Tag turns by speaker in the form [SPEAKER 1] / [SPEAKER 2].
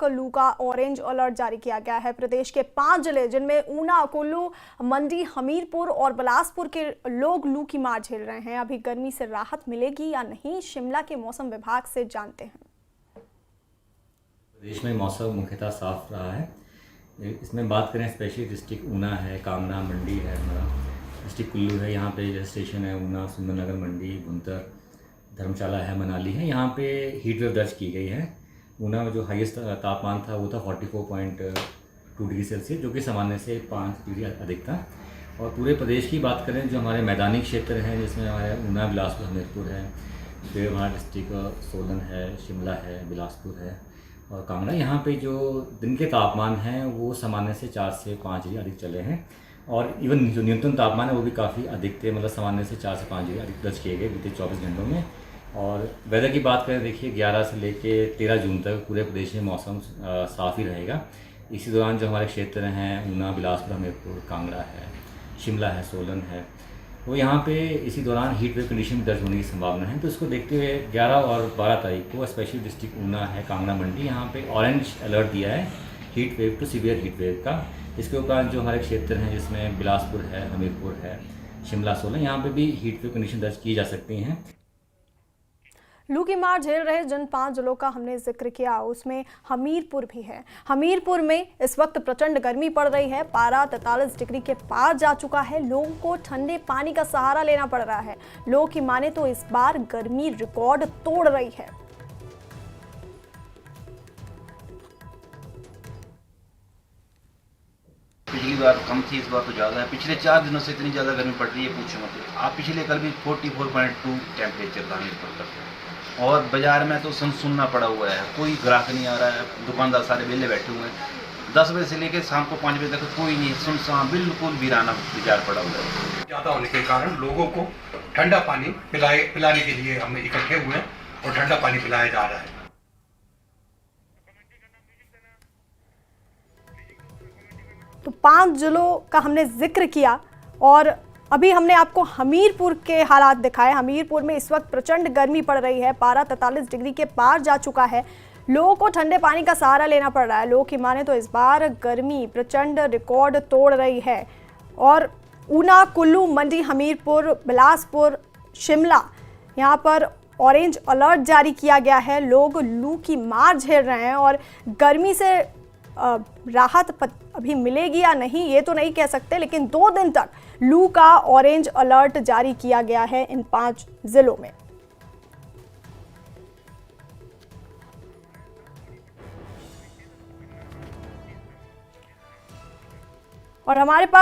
[SPEAKER 1] लू का orange alert जारी किया गया है। प्रदेश के 5 जिले जिनमें ऊना, कुल्लू, मंडी, हमीरपुर और बिलासपुर के लोग लू की मार झेल रहे हैं। अभी गर्मी से राहत मिलेगी या नहीं, शिमला के मौसम विभाग से जानते हैं।
[SPEAKER 2] प्रदेश में मौसम मुख्यतः साफ रहा है। इसमें बात करें स्पेशली डिस्ट्रिक्ट ऊना है, कांगड़ा, मंडी है, हमारा डिस्ट्रिक्ट कुल्लू है। यहाँ पे जैसे स्टेशन है ऊना, सुंदरनगर, मंडी, भुंतर, धर्मशाला है, मनाली है। यहाँ पे हीट वेव दर्ज की गई है। ऊना में जो हाईएस्ट तापमान था वो था 44.2 डिग्री सेल्सियस, जो कि सामान्य से 5 डिग्री अधिक था। और पूरे प्रदेश की बात करें, जो हमारे मैदानी क्षेत्र हैं जिसमें हमारे ऊना, बिलासपुर, हमीरपुर है, फिर हमारा डिस्ट्रिक्ट सोलन है, शिमला है, बिलासपुर है और कांगड़ा, यहाँ पे जो दिन के तापमान हैं वो सामान्य से 4 से 5 डिग्री अधिक चले हैं। और इवन जो न्यूनतम तापमान है वो भी काफ़ी अधिक थे, मतलब सामान्य से 4 से 5 डिग्री अधिक दर्ज किए गए बीते 24 घंटों में। और वेदर की बात करें, देखिए 11 से लेके 13 जून तक पूरे प्रदेश में मौसम साफ़ ही रहेगा। इसी दौरान जो हमारे क्षेत्र हैं ऊना, बिलासपुर, हमीरपुर, कांगड़ा है, शिमला है, सोलन है, वो यहाँ पे इसी दौरान हीट वेव कंडीशन दर्ज होने की संभावना है। तो इसको देखते हुए 11 और 12 तारीख को स्पेशली डिस्ट्रिक्ट ऊना है, कांगड़ा, मंडी, यहाँ पे ऑरेंज अलर्ट दिया है heat wave to severe heat wave का। इसके उपरांत जो हमारे क्षेत्र हैं जिसमें बिलासपुर है, हमीरपुर है, शिमला, सोलन, यहाँ पे भी हीट वेव कंडीशन दर्ज की जा सकती हैं।
[SPEAKER 1] लू की मार झेल रहे जिन 5 जिलों का हमने जिक्र किया उसमें हमीरपुर भी है। हमीरपुर में इस वक्त प्रचंड गर्मी पड़ रही है। पारा 43 डिग्री के पार जा चुका है। लोगों को ठंडे पानी का सहारा लेना पड़ रहा है। लोगों की माने तो इस बार गर्मी रिकॉर्ड तोड़ रही है।
[SPEAKER 3] पिछली बार कम थी, इस बार तो ज़्यादा है। पिछले 4 दिनों से इतनी ज़्यादा गर्मी पड़ रही है, पूछो मत। आप पिछले कल भी 44.2 टेम्परेचर था हमीरपुर का। और बाजार में तो सुनना पड़ा हुआ है, कोई ग्राहक नहीं आ रहा है, दुकानदार सारे वेले बैठे हुए हैं। 10 बजे से लेकर शाम को 5 बजे तक कोई नहीं, सुनसान बिल्कुल वीराना बाजार पड़ा हुआ है।
[SPEAKER 4] ज़्यादा होने के कारण लोगों को ठंडा पानी पिलाने के लिए हम इकट्ठे हुए हैं और ठंडा पानी पिलाया जा रहा है।
[SPEAKER 1] तो 5 जिलों का हमने जिक्र किया और अभी हमने आपको हमीरपुर के हालात दिखाए। हमीरपुर में इस वक्त प्रचंड गर्मी पड़ रही है। पारा 43 डिग्री के पार जा चुका है। लोगों को ठंडे पानी का सहारा लेना पड़ रहा है। लोगों की माने तो इस बार गर्मी प्रचंड रिकॉर्ड तोड़ रही है। और ऊना, कुल्लू, मंडी, हमीरपुर, बिलासपुर, शिमला, यहाँ पर ऑरेंज अलर्ट जारी किया गया है। लोग लू की मार झेल रहे हैं और गर्मी से राहत अभी मिलेगी या नहीं ये तो नहीं कह सकते, लेकिन 2 दिन तक लू का ऑरेंज अलर्ट जारी किया गया है इन 5 जिलों में। और हमारे पास